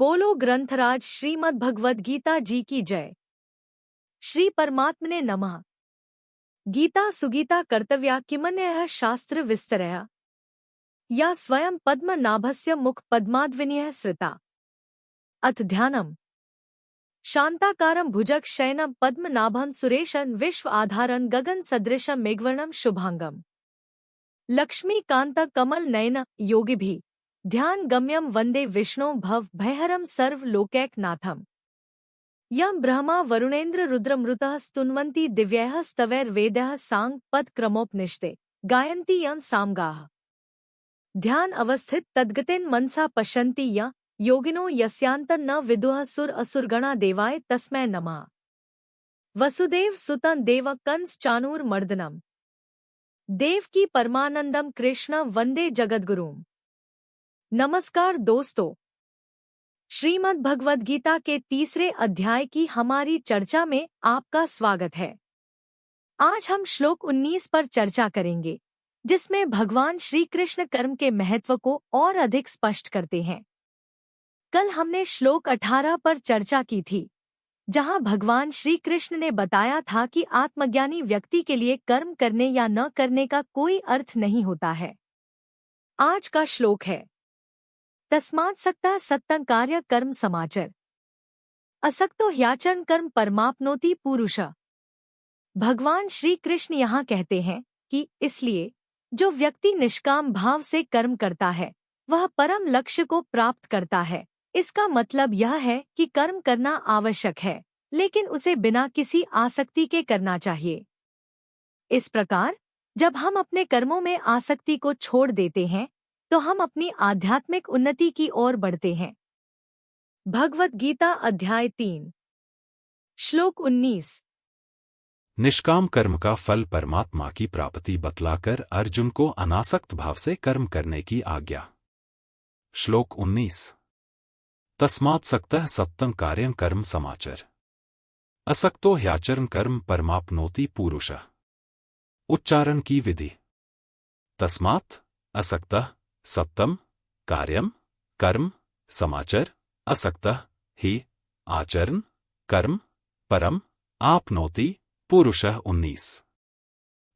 बोलो ग्रंथराज श्रीमद् भगवद गीता जी की जय। श्री परमात्मने नमः। गीता सुगीता कर्तव्या किमन्यः शास्त्र विस्तरया या स्वयं पद्मनाभस्य मुख पद्माद्विनयः श्रिता। अथ ध्यानम्। शांताकारं भुजग शयनं पद्मनाभं सुरेशं विश्व आधारं गगन सदृशं मेघवर्णं शुभांगम् लक्ष्मीकांत कमल नयन योगिभिः ध्यान गम्यम वंदे विष्णु भव भयहरम सर्व लोकैकनाथम। यम ब्रह्मा वरुणेन्द्र रुद्रमृतः स्तुन्वन्ति दिव्यैः स्तवैर्वेदैः सांग पद क्रमोपनिषदे गायन्ति यं सामगाः। ध्यान अवस्थित तद्गतेन मनसा पश्यन्ति य योगिनो यस्यान्तं न विदुः सुर असुरगणा देवाय तस्मै नमः। वसुदेव सुतं देव कंस चाणूर मर्दनम देवकी परमानंदम कृष्ण वंदे जगद्गुरुम। नमस्कार दोस्तों, श्रीमद् भगवद गीता के तीसरे अध्याय की हमारी चर्चा में आपका स्वागत है। आज हम श्लोक 19 पर चर्चा करेंगे, जिसमें भगवान श्री कृष्ण कर्म के महत्व को और अधिक स्पष्ट करते हैं। कल हमने श्लोक 18 पर चर्चा की थी, जहां भगवान श्री कृष्ण ने बताया था कि आत्मज्ञानी व्यक्ति के लिए कर्म करने या न करने का कोई अर्थ नहीं होता है। आज का श्लोक है तस्मात् सक्तः सत्तं कार्य कर्म समाचर असक्तो ह्याचरण कर्म परमाप्नोति पुरुषः। भगवान श्री कृष्ण यहाँ कहते हैं कि इसलिए जो व्यक्ति निष्काम भाव से कर्म करता है वह परम लक्ष्य को प्राप्त करता है। इसका मतलब यह है कि कर्म करना आवश्यक है, लेकिन उसे बिना किसी आसक्ति के करना चाहिए। इस प्रकार जब हम अपने कर्मों में आसक्ति को छोड़ देते हैं तो हम अपनी आध्यात्मिक उन्नति की ओर बढ़ते हैं। भगवद गीता अध्याय 3 श्लोक 19। निष्काम कर्म का फल परमात्मा की प्राप्ति बतलाकर अर्जुन को अनासक्त भाव से कर्म करने की आज्ञा। श्लोक 19। तस्मात् सक्तः सत्तं कार्यं कर्म समाचर असक्तो ह्याचरण कर्म परमाप्नोति पुरुषः। उच्चारण की विधि। तस्मात् असक्तः सत्तम कार्यम कर्म समाचर असक्तः ही आचरण कर्म परम आपनोति पुरुषः। 19।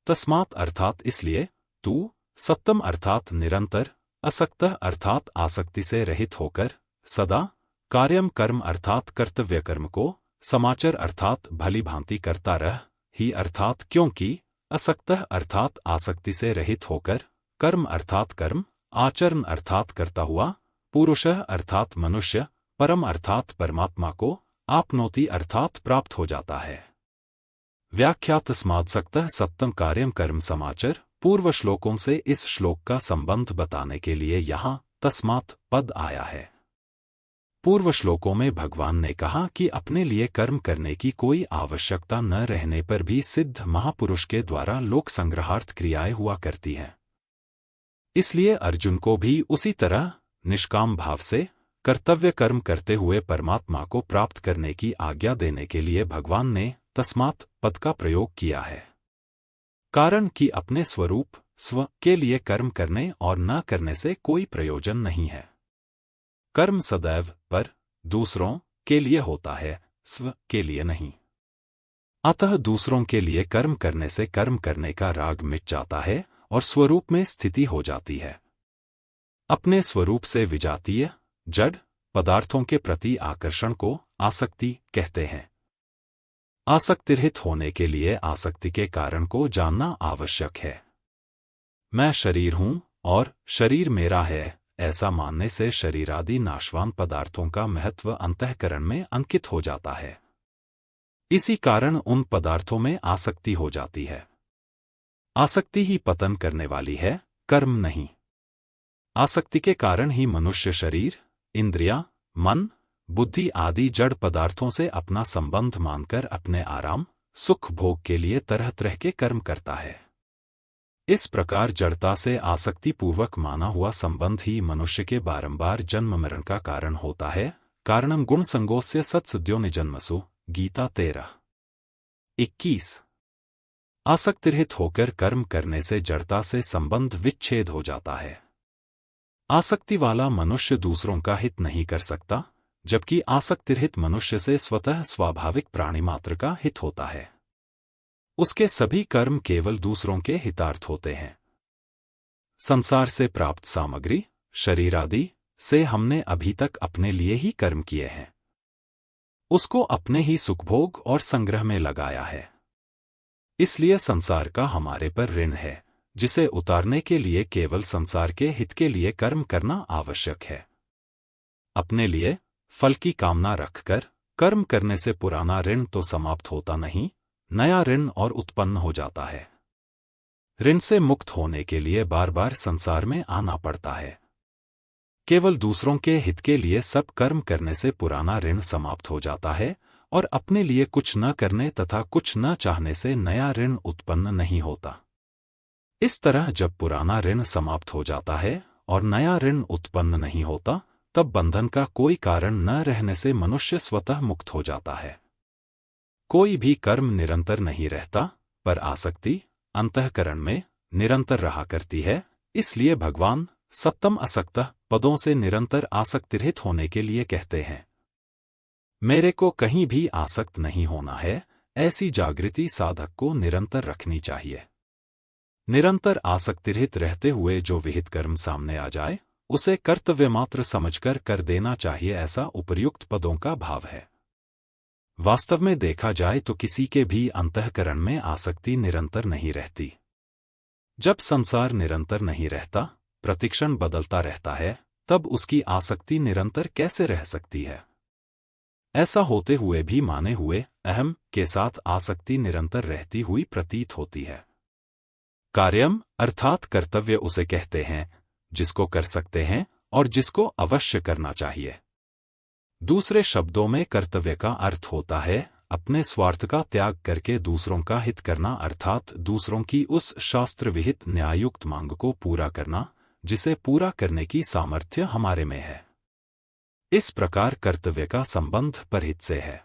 तस्मात् अर्थात इसलिए, तू सत्तम अर्थात निरंतर, असक्तः अर्थात आसक्ति से रहित होकर, सदा, कार्यम कर्म अर्थात कर्तव्य कर्म को, समाचर अर्थात भली भांति करता रह, ही अर्थात क्योंकि, असक्तः अर्थात आसक्ति से रहित होकर, कर्म अर्थात कर्म, आचरण अर्थात करता हुआ, पुरुषः अर्थात मनुष्य, परम अर्थात परमात्मा को, आपनोति अर्थात प्राप्त हो जाता है। व्याख्या। तस्मात् सक्तः सत्तं कार्यं कर्म समाचर पूर्व श्लोकों से इस श्लोक का संबंध बताने के लिए यहाँ तस्मात् पद आया है। पूर्व श्लोकों में भगवान ने कहा कि अपने लिए कर्म करने की कोई आवश्यकता न रहने पर भी सिद्ध महापुरुष के द्वारा लोक संग्रहार्थ क्रियाएं हुआ करती हैं। इसलिए अर्जुन को भी उसी तरह निष्काम भाव से कर्तव्य कर्म करते हुए परमात्मा को प्राप्त करने की आज्ञा देने के लिए भगवान ने तस्मात् पद का प्रयोग किया है। कारण कि अपने स्वरूप स्व के लिए कर्म करने और न करने से कोई प्रयोजन नहीं है। कर्म सदैव पर दूसरों के लिए होता है, स्व के लिए नहीं। अतः दूसरों के लिए कर्म करने से कर्म करने का राग मिट जाता है और स्वरूप में स्थिति हो जाती है। अपने स्वरूप से विजातीय जड़ पदार्थों के प्रति आकर्षण को आसक्ति कहते हैं। आसक्तिरहित होने के लिए आसक्ति के कारण को जानना आवश्यक है। मैं शरीर हूं और शरीर मेरा है, ऐसा मानने से शरीरादि नाशवान पदार्थों का महत्व अंतःकरण में अंकित हो जाता है। इसी कारण उन पदार्थों में आसक्ति हो जाती है। आसक्ति ही पतन करने वाली है, कर्म नहीं। आसक्ति के कारण ही मनुष्य शरीर, इंद्रियां, मन, बुद्धि आदि जड़ पदार्थों से अपना संबंध मानकर अपने आराम, सुख भोग के लिए तरह तरह के कर्म करता है। इस प्रकार जड़ता से आसक्ति पूर्वक माना हुआ संबंध ही मनुष्य के बारंबार जन्म मरण का कारण होता है। कारणम गुण संगोस्य सत्सद्यो निजन्मसु। गीता 13:21। आसक्तिरहित होकर कर्म करने से जड़ता से संबंध विच्छेद हो जाता है। आसक्ति वाला मनुष्य दूसरों का हित नहीं कर सकता, जबकि आसक्तिरहित मनुष्य से स्वतः स्वाभाविक प्राणी मात्र का हित होता है। उसके सभी कर्म केवल दूसरों के हितार्थ होते हैं। संसार से प्राप्त सामग्री, शरीर आदि से हमने अभी तक अपने लिए ही कर्म किए हैं, उसको अपने ही सुखभोग और संग्रह में लगाया है। इसलिए संसार का हमारे पर ऋण है, जिसे उतारने के लिए केवल संसार के हित के लिए कर्म करना आवश्यक है। अपने लिए फल की कामना रखकर कर्म करने से पुराना ऋण तो समाप्त होता नहीं, नया ऋण और उत्पन्न हो जाता है। ऋण से मुक्त होने के लिए बार बार संसार में आना पड़ता है। केवल दूसरों के हित के लिए सब कर्म करने से पुराना ऋण समाप्त हो जाता है और अपने लिए कुछ न करने तथा कुछ न चाहने से नया ऋण उत्पन्न नहीं होता। इस तरह जब पुराना ऋण समाप्त हो जाता है और नया ऋण उत्पन्न नहीं होता, तब बंधन का कोई कारण न रहने से मनुष्य स्वतः मुक्त हो जाता है। कोई भी कर्म निरंतर नहीं रहता, पर आसक्ति अंतःकरण में निरंतर रहा करती है। इसलिए भगवान सत्तम असक्तः पदों से निरंतर आसक्तिरहित होने के लिए कहते हैं। मेरे को कहीं भी आसक्त नहीं होना है, ऐसी जागृति साधक को निरंतर रखनी चाहिए। निरंतर आसक्तिरहित रहते हुए जो विहित कर्म सामने आ जाए, उसे कर्तव्य मात्र समझकर कर देना चाहिए, ऐसा उपर्युक्त पदों का भाव है। वास्तव में देखा जाए तो किसी के भी अंतःकरण में आसक्ति निरंतर नहीं रहती। जब संसार निरंतर नहीं रहता, प्रतिक्षण बदलता रहता है, तब उसकी आसक्ति निरंतर कैसे रह सकती है? ऐसा होते हुए भी माने हुए अहम के साथ आसक्ति निरंतर रहती हुई प्रतीत होती है। कार्यम अर्थात कर्तव्य उसे कहते हैं जिसको कर सकते हैं और जिसको अवश्य करना चाहिए। दूसरे शब्दों में कर्तव्य का अर्थ होता है अपने स्वार्थ का त्याग करके दूसरों का हित करना, अर्थात दूसरों की उस शास्त्र विहित न्यायुक्त मांग को पूरा करना जिसे पूरा करने की सामर्थ्य हमारे में है। इस प्रकार कर्तव्य का संबंध परहित से है।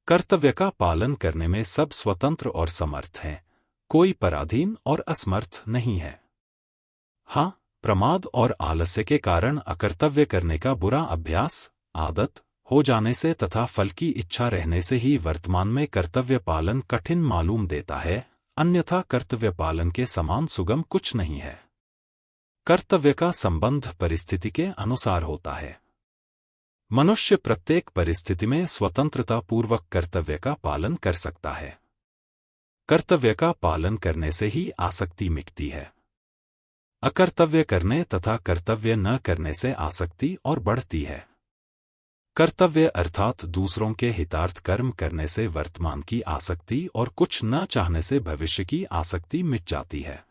कर्तव्य का पालन करने में सब स्वतंत्र और समर्थ हैं, कोई पराधीन और असमर्थ नहीं है। हाँ, प्रमाद और आलस्य के कारण अकर्तव्य करने का बुरा अभ्यास, आदत हो जाने से तथा फल की इच्छा रहने से ही वर्तमान में कर्तव्य पालन कठिन मालूम देता है, अन्यथा कर्तव्य पालन के समान सुगम कुछ नहीं है। कर्तव्य का संबंध परिस्थिति के अनुसार होता है। मनुष्य प्रत्येक परिस्थिति में स्वतंत्रता पूर्वक कर्तव्य का पालन कर सकता है। कर्तव्य का पालन करने से ही आसक्ति मिटती है। अकर्तव्य करने तथा कर्तव्य न करने से आसक्ति और बढ़ती है। कर्तव्य अर्थात दूसरों के हितार्थ कर्म करने से वर्तमान की आसक्ति और कुछ न चाहने से भविष्य की आसक्ति मिट जाती है।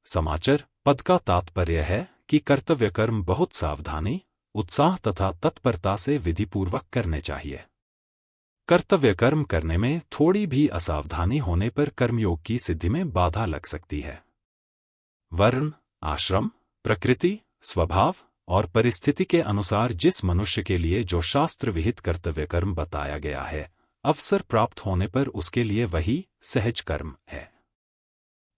समाचार पद का तात्पर्य है कि कर्तव्य कर्म बहुत सावधानी, उत्साह तथा तत्परता से विधिपूर्वक करने चाहिए। कर्तव्य कर्म करने में थोड़ी भी असावधानी होने पर कर्मयोग की सिद्धि में बाधा लग सकती है। वर्ण, आश्रम, प्रकृति, स्वभाव और परिस्थिति के अनुसार जिस मनुष्य के लिए जो शास्त्र विहित कर्तव्य कर्म बताया गया है, अवसर प्राप्त होने पर उसके लिए वही सहज कर्म है।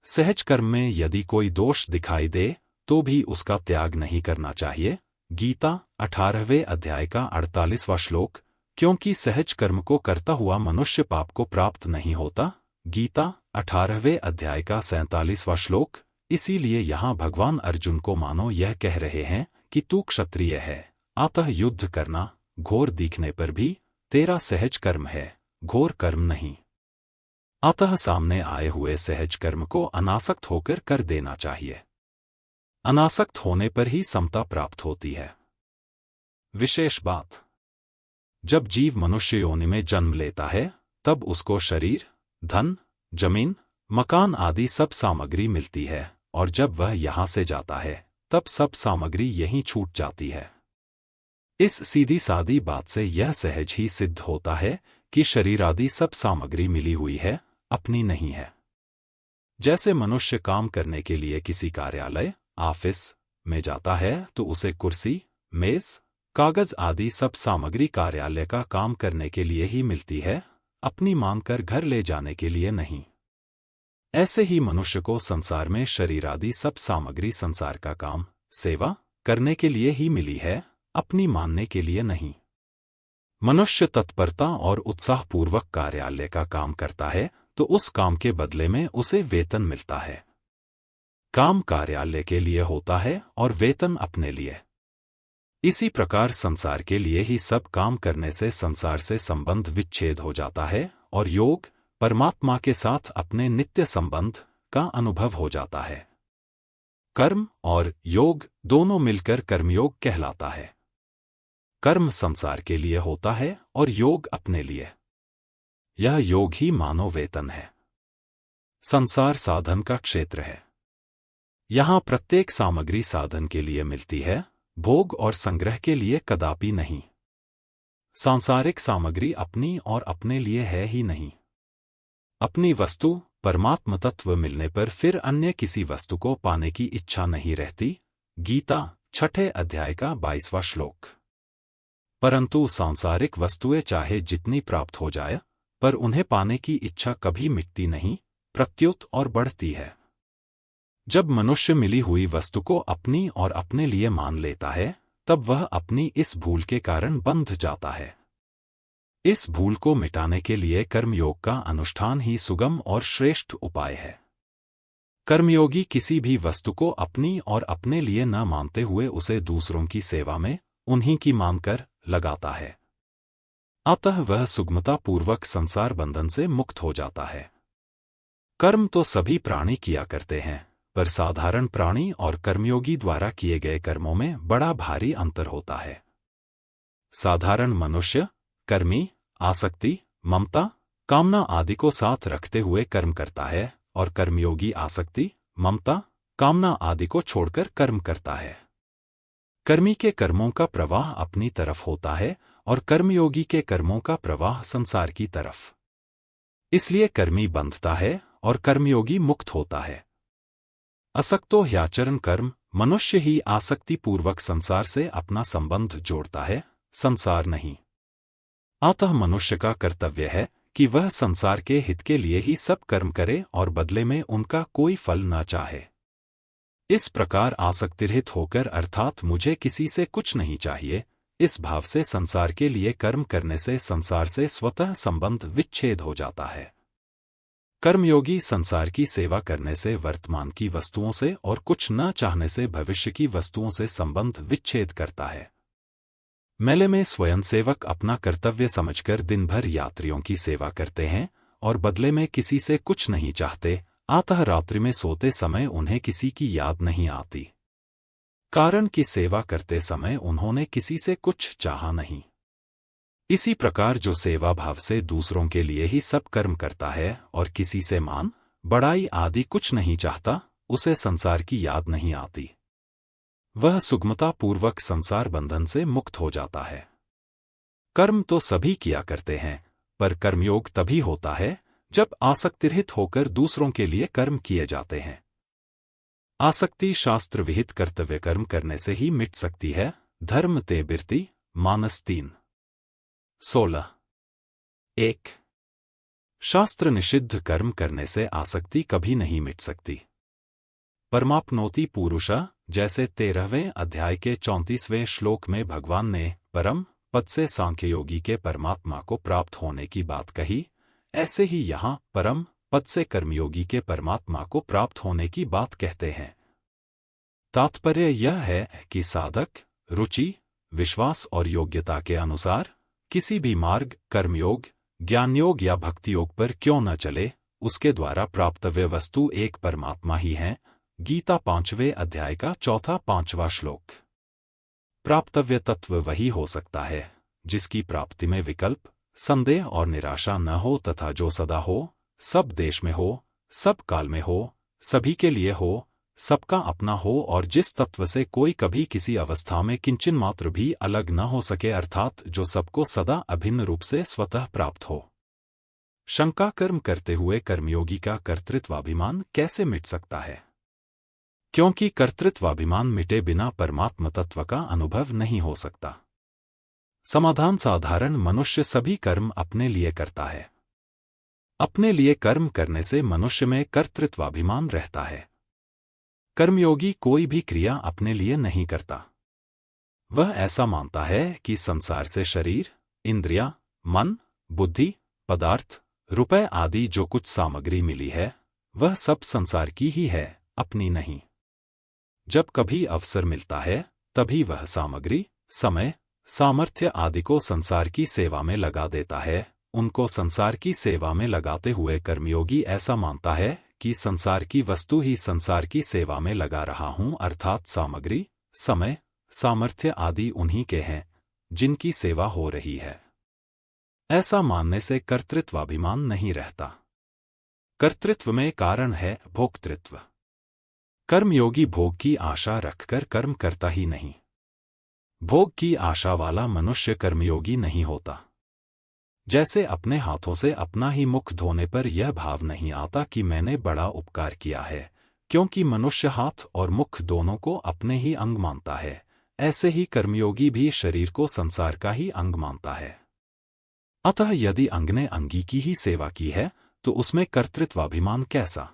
सहज कर्म में यदि कोई दोष दिखाई दे तो भी उसका त्याग नहीं करना चाहिए। गीता 18वें अध्याय का 48वां श्लोक, क्योंकि सहज कर्म को करता हुआ मनुष्य पाप को प्राप्त नहीं होता। गीता 18वें अध्याय का 47वां श्लोक। इसीलिए यहाँ भगवान अर्जुन को मानो यह कह रहे हैं कि तू क्षत्रिय है, अतः युद्ध करना घोर दिखने पर भी तेरा सहज कर्म है, घोर कर्म नहीं। अतः सामने आए हुए सहज कर्म को अनासक्त होकर कर देना चाहिए। अनासक्त होने पर ही समता प्राप्त होती है। विशेष बात, जब जीव मनुष्य योनि में जन्म लेता है तब उसको शरीर, धन, जमीन, मकान आदि सब सामग्री मिलती है, और जब वह यहाँ से जाता है तब सब सामग्री यहीं छूट जाती है। इस सीधी सादी बात से यह सहज ही सिद्ध होता है कि शरीर आदि सब सामग्री मिली हुई है, अपनी नहीं है। जैसे मनुष्य काम करने के लिए किसी कार्यालय, ऑफिस में जाता है तो उसे कुर्सी, मेज, कागज आदि सब सामग्री कार्यालय का काम करने के लिए ही मिलती है, अपनी मांग कर घर ले जाने के लिए नहीं। ऐसे ही मनुष्य को संसार में शरीर आदि सब सामग्री संसार का काम, सेवा करने के लिए ही मिली है, अपनी मानने के लिए नहीं। मनुष्य तत्परता और उत्साहपूर्वक कार्यालय का काम करता है तो उस काम के बदले में उसे वेतन मिलता है। काम कार्यालय के लिए होता है और वेतन अपने लिए। इसी प्रकार संसार के लिए ही सब काम करने से संसार से संबंध विच्छेद हो जाता है और योग परमात्मा के साथ अपने नित्य संबंध का अनुभव हो जाता है। कर्म और योग दोनों मिलकर कर्मयोग कहलाता है। कर्म संसार के लिए होता है और योग अपने लिए। यह योग ही मानव वेतन है। संसार साधन का क्षेत्र है। यहां प्रत्येक सामग्री साधन के लिए मिलती है, भोग और संग्रह के लिए कदापि नहीं। सांसारिक सामग्री अपनी और अपने लिए है ही नहीं। अपनी वस्तु परमात्म तत्व मिलने पर फिर अन्य किसी वस्तु को पाने की इच्छा नहीं रहती। गीता 6 अध्याय का 22वां श्लोक। परंतु सांसारिक वस्तुएं चाहे जितनी प्राप्त हो जाए, पर उन्हें पाने की इच्छा कभी मिटती नहीं, प्रत्युत और बढ़ती है। जब मनुष्य मिली हुई वस्तु को अपनी और अपने लिए मान लेता है, तब वह अपनी इस भूल के कारण बंध जाता है। इस भूल को मिटाने के लिए कर्मयोग का अनुष्ठान ही सुगम और श्रेष्ठ उपाय है। कर्मयोगी किसी भी वस्तु को अपनी और अपने लिए न मानते हुए उसे दूसरों की सेवा में उन्हीं की मानकर लगाता है। अतः वह सुगमतापूर्वक संसार बंधन से मुक्त हो जाता है। कर्म तो सभी प्राणी किया करते हैं, पर साधारण प्राणी और कर्मयोगी द्वारा किए गए कर्मों में बड़ा भारी अंतर होता है। साधारण मनुष्य कर्मी आसक्ति, ममता, कामना आदि को साथ रखते हुए कर्म करता है और कर्मयोगी आसक्ति, ममता, कामना आदि को छोड़कर कर्म करता है। कर्मी के कर्मों का प्रवाह अपनी तरफ होता है और कर्मयोगी के कर्मों का प्रवाह संसार की तरफ। इसलिए कर्मी बंधता है और कर्मयोगी मुक्त होता है। असक्तो ह्याचरण कर्म, मनुष्य ही आसक्तिपूर्वक संसार से अपना संबंध जोड़ता है, संसार नहीं। अतः मनुष्य का कर्तव्य है कि वह संसार के हित के लिए ही सब कर्म करे और बदले में उनका कोई फल न चाहे। इस प्रकार आसक्तिरहित होकर अर्थात मुझे किसी से कुछ नहीं चाहिए, इस भाव से संसार के लिए कर्म करने से संसार से स्वतः संबंध विच्छेद हो जाता है। कर्मयोगी संसार की सेवा करने से वर्तमान की वस्तुओं से और कुछ न चाहने से भविष्य की वस्तुओं से संबंध विच्छेद करता है। मेले में स्वयंसेवक अपना कर्तव्य समझकर दिन भर यात्रियों की सेवा करते हैं और बदले में किसी से कुछ नहीं चाहते, अतः रात्रि में सोते समय उन्हें किसी की याद नहीं आती। कारण कि सेवा करते समय उन्होंने किसी से कुछ चाहा नहीं। इसी प्रकार जो सेवा भाव से दूसरों के लिए ही सब कर्म करता है और किसी से मान, बड़ाई आदि कुछ नहीं चाहता, उसे संसार की याद नहीं आती। वह सुगमतापूर्वक संसार बंधन से मुक्त हो जाता है। कर्म तो सभी किया करते हैं, पर कर्मयोग तभी होता है जब आसक्तिरहित होकर दूसरों के लिए कर्म किए जाते हैं। आसक्ति शास्त्र विहित कर्तव्य कर्म करने से ही मिट सकती है। धर्म ते बिरति, मानस 3:16। 1. शास्त्र निषिद्ध कर्म करने से आसक्ति कभी नहीं मिट सकती। परमाप्नोति पुरुषा, जैसे 13वें अध्याय के 34वें श्लोक में भगवान ने परम पद से सांख्ययोगी के परमात्मा को प्राप्त होने की बात कही, ऐसे ही यहाँ परम पद से कर्मयोगी के परमात्मा को प्राप्त होने की बात कहते हैं। तात्पर्य यह है कि साधक रुचि, विश्वास और योग्यता के अनुसार किसी भी मार्ग, कर्मयोग, ज्ञानयोग या भक्तियोग पर क्यों न चले, उसके द्वारा प्राप्तव्य वस्तु एक परमात्मा ही है। गीता 5वें अध्याय का 4-5वां श्लोक। प्राप्तव्य तत्व वही हो सकता है जिसकी प्राप्ति में विकल्प, संदेह और निराशा न हो तथा जो सदा हो, सब देश में हो, सब काल में हो, सभी के लिए हो, सबका अपना हो और जिस तत्व से कोई कभी किसी अवस्था में किंचन मात्र भी अलग न हो सके, अर्थात जो सबको सदा अभिन्न रूप से स्वतः प्राप्त हो। शंका कर्म करते हुए कर्मयोगी का कर्तृत्वाभिमान कैसे मिट सकता है? क्योंकि कर्तृत्वाभिमान मिटे बिना परमात्म तत्व का अनुभव नहीं हो सकता। समाधान साधारण मनुष्य सभी कर्म अपने लिए करता है। अपने लिए कर्म करने से मनुष्य में कर्तृत्वाभिमान रहता है। कर्मयोगी कोई भी क्रिया अपने लिए नहीं करता। वह ऐसा मानता है कि संसार से शरीर, इंद्रियां, मन, बुद्धि, पदार्थ, रुपए आदि जो कुछ सामग्री मिली है वह सब संसार की ही है, अपनी नहीं। जब कभी अवसर मिलता है तभी वह सामग्री, समय, सामर्थ्य आदि को संसार की सेवा में लगा देता है। उनको संसार की सेवा में लगाते हुए कर्मयोगी ऐसा मानता है कि संसार की वस्तु ही संसार की सेवा में लगा रहा हूं, अर्थात सामग्री, समय, सामर्थ्य आदि उन्हीं के हैं जिनकी सेवा हो रही है। ऐसा मानने से कर्तृत्वाभिमान नहीं रहता। कर्तृत्व में कारण है भोक्तृत्व। कर्मयोगी भोग की आशा रखकर कर्म करता ही नहीं। भोग की आशा वाला मनुष्य कर्मयोगी नहीं होता। जैसे अपने हाथों से अपना ही मुख धोने पर यह भाव नहीं आता कि मैंने बड़ा उपकार किया है, क्योंकि मनुष्य हाथ और मुख दोनों को अपने ही अंग मानता है, ऐसे ही कर्मयोगी भी शरीर को संसार का ही अंग मानता है। अतः यदि अंग ने अंगी की ही सेवा की है तो उसमें कर्तृत्वाभिमान कैसा?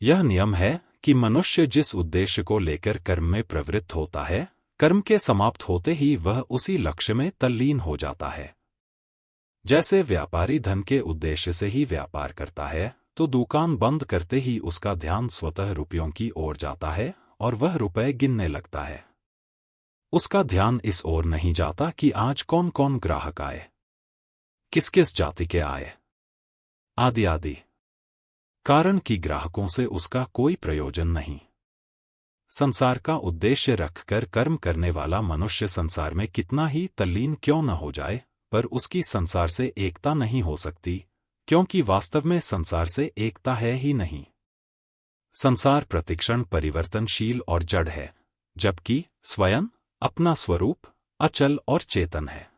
यह नियम है कि मनुष्य जिस उद्देश्य को लेकर कर्म में प्रवृत्त होता है, कर्म के समाप्त होते ही वह उसी लक्ष्य में तल्लीन हो जाता है। जैसे व्यापारी धन के उद्देश्य से ही व्यापार करता है तो दुकान बंद करते ही उसका ध्यान स्वतः रुपयों की ओर जाता है और वह रुपए गिनने लगता है। उसका ध्यान इस ओर नहीं जाता कि आज कौन कौन ग्राहक आए, किस किस जाति के आए, आदि आदि। कारण कि ग्राहकों से उसका कोई प्रयोजन नहीं। संसार का उद्देश्य रखकर कर्म करने वाला मनुष्य संसार में कितना ही तल्लीन क्यों न हो जाए, पर उसकी संसार से एकता नहीं हो सकती, क्योंकि वास्तव में संसार से एकता है ही नहीं। संसार प्रतिक्षण परिवर्तनशील और जड़ है, जबकि स्वयं अपना स्वरूप अचल और चेतन है।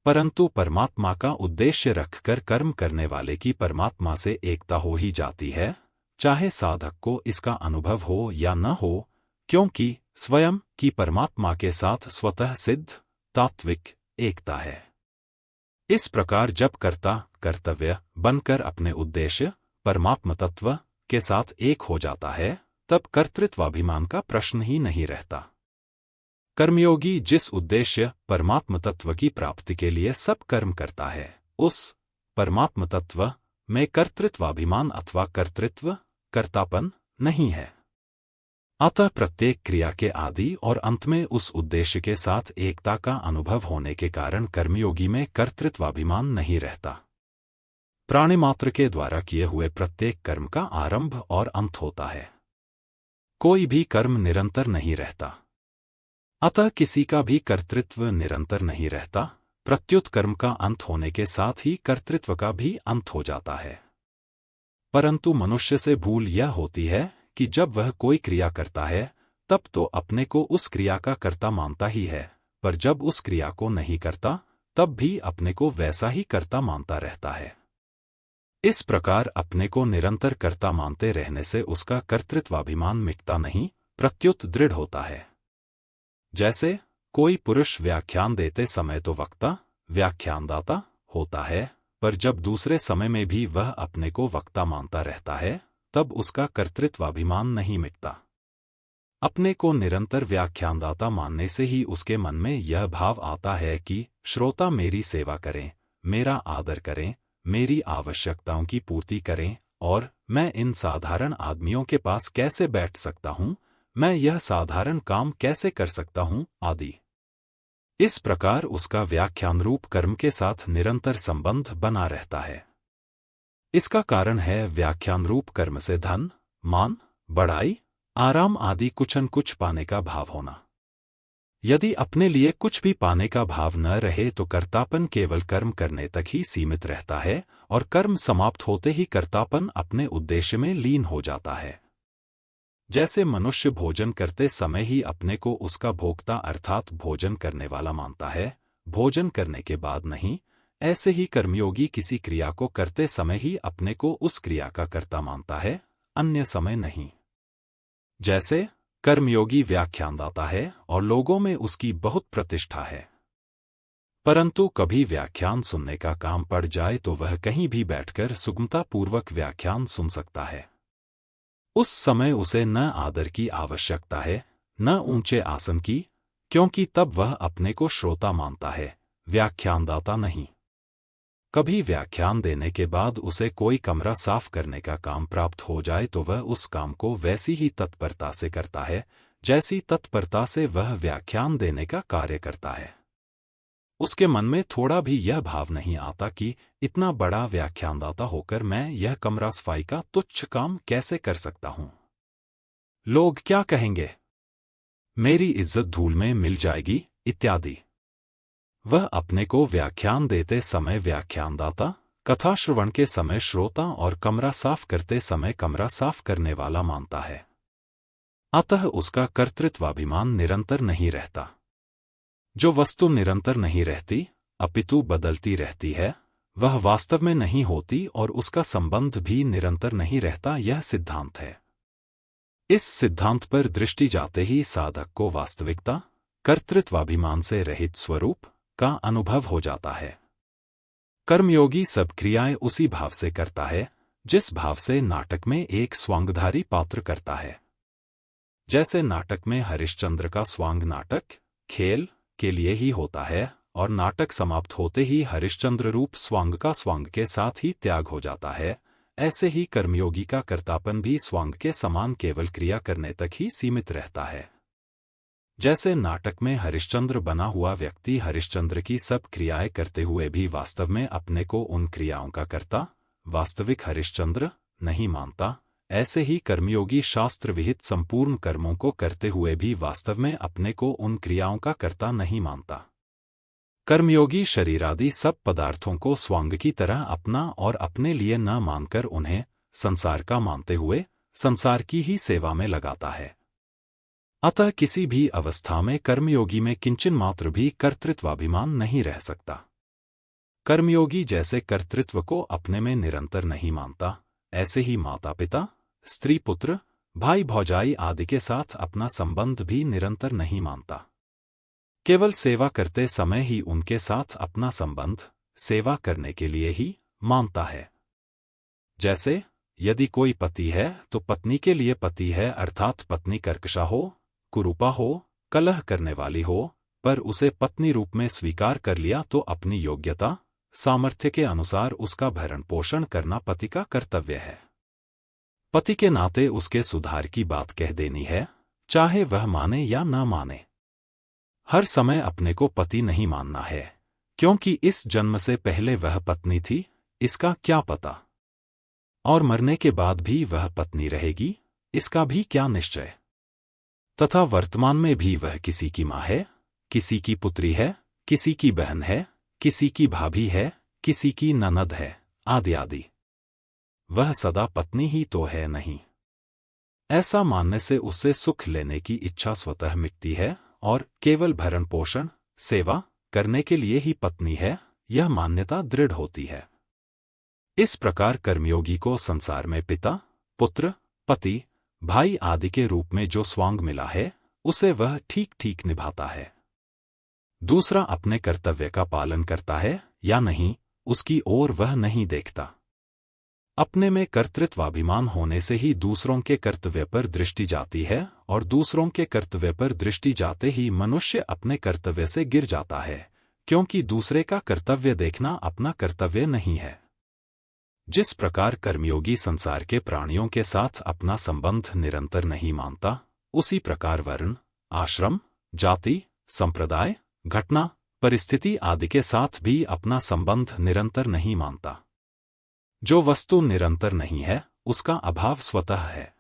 परंतु परमात्मा का उद्देश्य रखकर कर्म करने वाले की परमात्मा से एकता हो ही जाती है, चाहे साधक को इसका अनुभव हो या न हो, क्योंकि स्वयं की परमात्मा के साथ स्वतः सिद्ध तात्विक एकता है। इस प्रकार जब कर्ता कर्तव्य बनकर अपने उद्देश्य परमात्म तत्व के साथ एक हो जाता है, तब कर्तृत्वाभिमान का प्रश्न ही नहीं रहता। कर्मयोगी जिस उद्देश्य परमात्म तत्व की प्राप्ति के लिए सब कर्म करता है, उस परमात्म तत्व में कर्तृत्वाभिमान अथवा कर्तृत्व कर्तापन नहीं है। अतः प्रत्येक क्रिया के आदि और अंत में उस उद्देश्य के साथ एकता का अनुभव होने के कारण कर्मयोगी में कर्तृत्वाभिमान नहीं रहता। प्राणिमात्र के द्वारा किए हुए प्रत्येक कर्म का आरंभ और अंत होता है। कोई भी कर्म निरंतर नहीं रहता, अतः किसी का भी कर्तृत्व निरंतर नहीं रहता। प्रत्युत कर्म का अंत होने के साथ ही कर्तृत्व का भी अंत हो जाता है। परंतु मनुष्य से भूल यह होती है कि जब वह कोई क्रिया करता है तब तो अपने को उस क्रिया का कर्ता मानता ही है, पर जब उस क्रिया को नहीं करता तब भी अपने को वैसा ही कर्ता मानता रहता है। इस प्रकार अपने को निरंतर कर्ता मानते रहने से उसका कर्तृत्वाभिमान मिटता नहीं, प्रत्युत दृढ़ होता है। जैसे कोई पुरुष व्याख्यान देते समय तो वक्ता व्याख्यानदाता होता है, पर जब दूसरे समय में भी वह अपने को वक्ता मानता रहता है तब उसका कर्तृत्वाभिमान नहीं मिटता। अपने को निरंतर व्याख्यानदाता मानने से ही उसके मन में यह भाव आता है कि श्रोता मेरी सेवा करें, मेरा आदर करें, मेरी आवश्यकताओं की पूर्ति करें, और मैं इन साधारण आदमियों के पास कैसे बैठ सकता हूं, मैं यह साधारण काम कैसे कर सकता हूं, आदि। इस प्रकार उसका व्याख्यान रूप कर्म के साथ निरंतर संबंध बना रहता है। इसका कारण है व्याख्यान रूप कर्म से धन, मान, बढ़ाई, आराम आदि कुछ न कुछ पाने का भाव होना। यदि अपने लिए कुछ भी पाने का भाव न रहे तो कर्तापन केवल कर्म करने तक ही सीमित रहता है और कर्म समाप्त होते ही कर्तापन अपने उद्देश्य में लीन हो जाता है। जैसे मनुष्य भोजन करते समय ही अपने को उसका भोक्ता अर्थात भोजन करने वाला मानता है, भोजन करने के बाद नहीं, ऐसे ही कर्मयोगी किसी क्रिया को करते समय ही अपने को उस क्रिया का कर्ता मानता है, अन्य समय नहीं। जैसे कर्मयोगी व्याख्यानदाता है और लोगों में उसकी बहुत प्रतिष्ठा है, परंतु कभी व्याख्यान सुनने का काम पड़ जाए तो वह कहीं भी बैठकर सुगमतापूर्वक व्याख्यान सुन सकता है। उस समय उसे न आदर की आवश्यकता है, न ऊंचे आसन की, क्योंकि तब वह अपने को श्रोता मानता है, व्याख्यानदाता नहीं। कभी व्याख्यान देने के बाद उसे कोई कमरा साफ करने का काम प्राप्त हो जाए तो वह उस काम को वैसी ही तत्परता से करता है जैसी तत्परता से वह व्याख्यान देने का कार्य करता है। उसके मन में थोड़ा भी यह भाव नहीं आता कि इतना बड़ा व्याख्यानदाता होकर मैं यह कमरा सफाई का तुच्छ काम कैसे कर सकता हूं। लोग क्या कहेंगे, मेरी इज्जत धूल में मिल जाएगी इत्यादि। वह अपने को व्याख्यान देते समय व्याख्यानदाता, कथा श्रवण के समय श्रोता और कमरा साफ करते समय कमरा साफ करने वाला मानता है। अतः उसका कर्तृत्वाभिमान निरंतर नहीं रहता। जो वस्तु निरंतर नहीं रहती अपितु बदलती रहती है, वह वास्तव में नहीं होती और उसका संबंध भी निरंतर नहीं रहता, यह सिद्धांत है। इस सिद्धांत पर दृष्टि जाते ही साधक को वास्तविकता, कर्तृत्वाभिमान से रहित स्वरूप का अनुभव हो जाता है। कर्मयोगी सब क्रियाएं उसी भाव से करता है जिस भाव से नाटक में एक स्वांगधारी पात्र करता है। जैसे नाटक में हरिश्चंद्र का स्वांग नाटक खेल के लिए ही होता है और नाटक समाप्त होते ही हरिश्चंद्र रूप स्वांग का स्वांग के साथ ही त्याग हो जाता है, ऐसे ही कर्मयोगी का कर्तापन भी स्वांग के समान केवल क्रिया करने तक ही सीमित रहता है। जैसे नाटक में हरिश्चंद्र बना हुआ व्यक्ति हरिश्चंद्र की सब क्रियाएं करते हुए भी वास्तव में अपने को उन क्रियाओं का कर्ता, वास्तविक हरिश्चंद्र नहीं मानता, ऐसे ही कर्मयोगी शास्त्र विहित संपूर्ण कर्मों को करते हुए भी वास्तव में अपने को उन क्रियाओं का कर्ता नहीं मानता। कर्मयोगी शरीरादि सब पदार्थों को स्वांग की तरह अपना और अपने लिए न मानकर उन्हें संसार का मानते हुए संसार की ही सेवा में लगाता है। अतः किसी भी अवस्था में कर्मयोगी में किंचन मात्र भी कर्तृत्वाभिमान नहीं रह सकता। कर्मयोगी जैसे कर्तृत्व को अपने में निरंतर नहीं मानता, ऐसे ही माता पिता, स्त्री पुत्र, भाई भौजाई आदि के साथ अपना संबंध भी निरंतर नहीं मानता। केवल सेवा करते समय ही उनके साथ अपना संबंध सेवा करने के लिए ही मानता है। जैसे यदि कोई पति है तो पत्नी के लिए पति है, अर्थात पत्नी कर्कशा हो, कुरूपा हो, कलह करने वाली हो, पर उसे पत्नी रूप में स्वीकार कर लिया तो अपनी योग्यता सामर्थ्य के अनुसार उसका भरण पोषण करना पति का कर्तव्य है। पति के नाते उसके सुधार की बात कह देनी है, चाहे वह माने या न माने। हर समय अपने को पति नहीं मानना है, क्योंकि इस जन्म से पहले वह पत्नी थी, इसका क्या पता, और मरने के बाद भी वह पत्नी रहेगी, इसका भी क्या निश्चय। तथा वर्तमान में भी वह किसी की माँ है, किसी की पुत्री है, किसी की बहन है, किसी की भाभी है, किसी की ननद है, आदि आदि। वह सदा पत्नी ही तो है नहीं। ऐसा मानने से उससे सुख लेने की इच्छा स्वतः मिटती है और केवल भरण पोषण सेवा करने के लिए ही पत्नी है, यह मान्यता दृढ़ होती है। इस प्रकार कर्मयोगी को संसार में पिता, पुत्र, पति, भाई आदि के रूप में जो स्वांग मिला है, उसे वह ठीक ठीक निभाता है। दूसरा अपने कर्तव्य का पालन करता है या नहीं, उसकी ओर वह नहीं देखता। अपने में कर्तृत्वाभिमान होने से ही दूसरों के कर्तव्य पर दृष्टि जाती है और दूसरों के कर्तव्य पर दृष्टि जाते ही मनुष्य अपने कर्तव्य से गिर जाता है, क्योंकि दूसरे का कर्तव्य देखना अपना कर्तव्य नहीं है। जिस प्रकार कर्मयोगी संसार के प्राणियों के साथ अपना संबंध निरंतर नहीं मानता, उसी प्रकार वर्ण, आश्रम, जाति, संप्रदाय, घटना, परिस्थिति आदि के साथ भी अपना संबंध निरंतर नहीं मानता। जो वस्तु निरंतर नहीं है, उसका अभाव स्वतः है।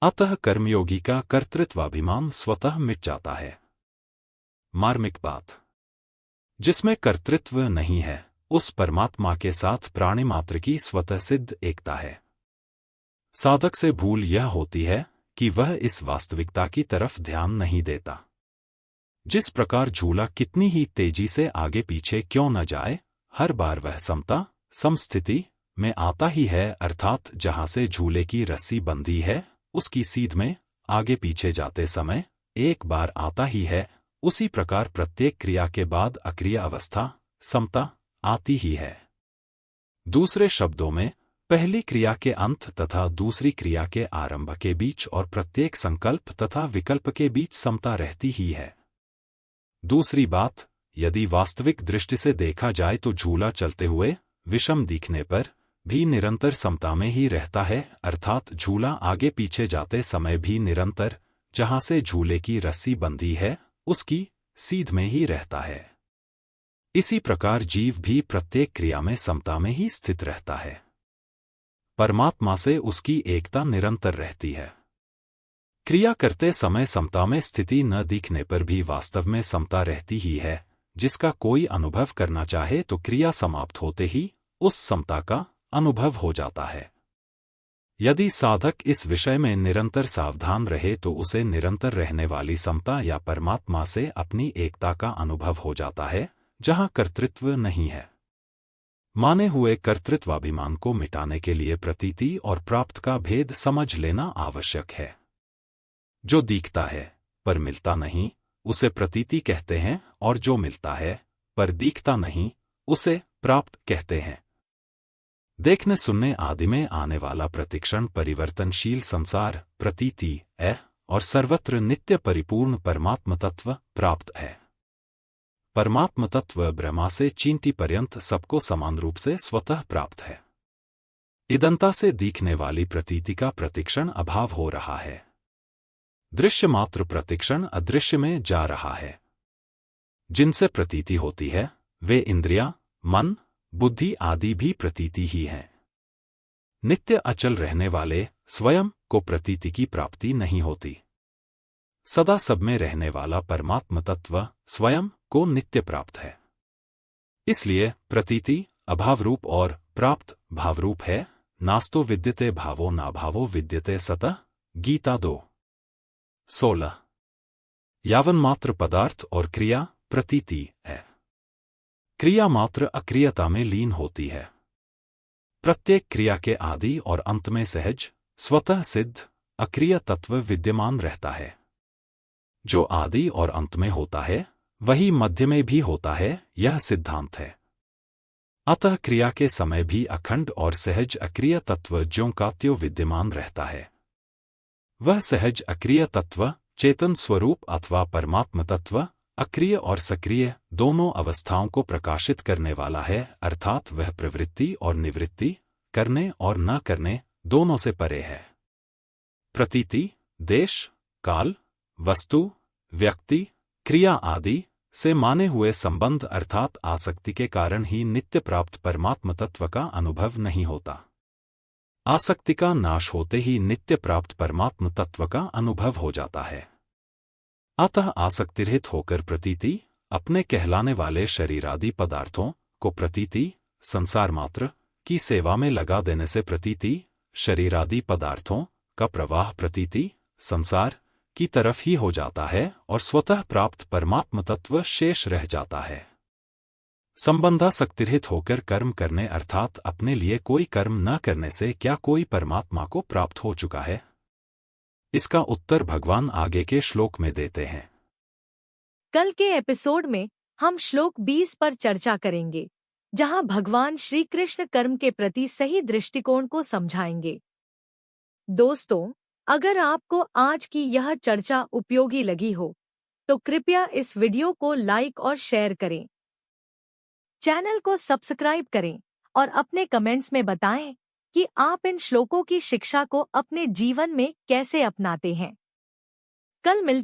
अतः कर्मयोगी का कर्तृत्वाभिमान स्वतः मिट जाता है। मार्मिक बात, जिसमें कर्तृत्व नहीं है, उस परमात्मा के साथ प्राणी मात्र की स्वतः सिद्ध एकता है। साधक से भूल यह होती है कि वह इस वास्तविकता की तरफ ध्यान नहीं देता। जिस प्रकार झूला कितनी ही तेजी से आगे पीछे क्यों न जाए, हर बार वह समता समस्थिति में आता ही है, अर्थात जहां से झूले की रस्सी बंधी है उसकी सीध में आगे पीछे जाते समय एक बार आता ही है, उसी प्रकार प्रत्येक क्रिया के बाद अक्रिय अवस्था समता आती ही है। दूसरे शब्दों में, पहली क्रिया के अंत तथा दूसरी क्रिया के आरंभ के बीच और प्रत्येक संकल्प तथा विकल्प के बीच समता रहती ही है। दूसरी बात, यदि वास्तविक दृष्टि से देखा जाए तो झूला चलते हुए विषम दिखने पर भी निरंतर समता में ही रहता है, अर्थात झूला आगे पीछे जाते समय भी निरंतर जहां से झूले की रस्सी बंधी है उसकी सीध में ही रहता है। इसी प्रकार जीव भी प्रत्येक क्रिया में समता में ही स्थित रहता है। परमात्मा से उसकी एकता निरंतर रहती है। क्रिया करते समय समता में स्थिति न दिखने पर भी वास्तव में समता रहती ही है। जिसका कोई अनुभव करना चाहे तो क्रिया समाप्त होते ही उस समता का अनुभव हो जाता है। यदि साधक इस विषय में निरंतर सावधान रहे तो उसे निरंतर रहने वाली समता या परमात्मा से अपनी एकता का अनुभव हो जाता है, जहां कर्तृत्व नहीं है। माने हुए कर्तृत्वाभिमान को मिटाने के लिए प्रतीति और प्राप्त का भेद समझ लेना आवश्यक है। जो दिखता है पर मिलता नहीं उसे प्रतीति कहते हैं, और जो मिलता है पर दिखता नहीं उसे प्राप्त कहते हैं। देखने सुनने आदि में आने वाला प्रतिक्षण परिवर्तनशील संसार प्रतीति है और सर्वत्र नित्य परिपूर्ण परमात्म तत्व प्राप्त है। परमात्म तत्व ब्रह्मा से चींटी पर्यंत सबको समान रूप से स्वतः प्राप्त है। इदंता से दिखने वाली प्रतीति का प्रतिक्षण अभाव हो रहा है। दृश्य मात्र प्रतिक्षण अदृश्य में जा रहा है। जिनसे प्रतीति होती है वे इंद्रियां, मन, बुद्धि आदि भी प्रतीति ही हैं। नित्य अचल रहने वाले स्वयं को प्रतीति की प्राप्ति नहीं होती। सदा सब में रहने वाला परमात्म तत्व स्वयं को नित्य प्राप्त है। इसलिए प्रतीति अभावरूप और प्राप्त भावरूप है। नास्तो विद्यते भावो नाभावो विद्यते सतः। गीता 2:16। यावन मात्र पदार्थ और क्रिया प्रतीति है। क्रिया मात्र अक्रियता में लीन होती है। प्रत्येक क्रिया के आदि और अंत में सहज स्वतः सिद्ध अक्रिय तत्व विद्यमान रहता है। जो आदि और अंत में होता है वही मध्य में भी होता है, यह सिद्धांत है। अतः क्रिया के समय भी अखंड और सहज अक्रिय तत्व ज्यों का त्यों विद्यमान रहता है। वह सहज अक्रिय तत्व चेतन स्वरूप अथवा परमात्म तत्व अक्रिय और सक्रिय दोनों अवस्थाओं को प्रकाशित करने वाला है, अर्थात वह प्रवृत्ति और निवृत्ति, करने और न करने दोनों से परे है। प्रतीति देश, काल, वस्तु, व्यक्ति, क्रिया आदि से माने हुए संबंध अर्थात आसक्ति के कारण ही नित्य प्राप्त परमात्म तत्व का अनुभव नहीं होता। आसक्ति का नाश होते ही नित्य प्राप्त परमात्म तत्व का अनुभव हो जाता है। अतः आसक्तिरहित होकर प्रतीति अपने कहलाने वाले शरीरादि पदार्थों को प्रतीति संसार मात्र की सेवा में लगा देने से प्रतीति शरीरादि पदार्थों का प्रवाह प्रतीति संसार की तरफ ही हो जाता है और स्वतः प्राप्त परमात्म तत्व शेष रह जाता है। संबंधासक्तिरहित होकर कर्म करने अर्थात अपने लिए कोई कर्म न करने से क्या कोई परमात्मा को प्राप्त हो चुका है? इसका उत्तर भगवान आगे के श्लोक में देते हैं। कल के एपिसोड में हम श्लोक 20 पर चर्चा करेंगे, जहां भगवान श्री कृष्ण कर्म के प्रति सही दृष्टिकोण को समझाएंगे। दोस्तों, अगर आपको आज की यह चर्चा उपयोगी लगी हो तो कृपया इस वीडियो को लाइक और शेयर करें, चैनल को सब्सक्राइब करें और अपने कमेंट्स में बताएं कि आप इन श्लोकों की शिक्षा को अपने जीवन में कैसे अपनाते हैं। कल मिलते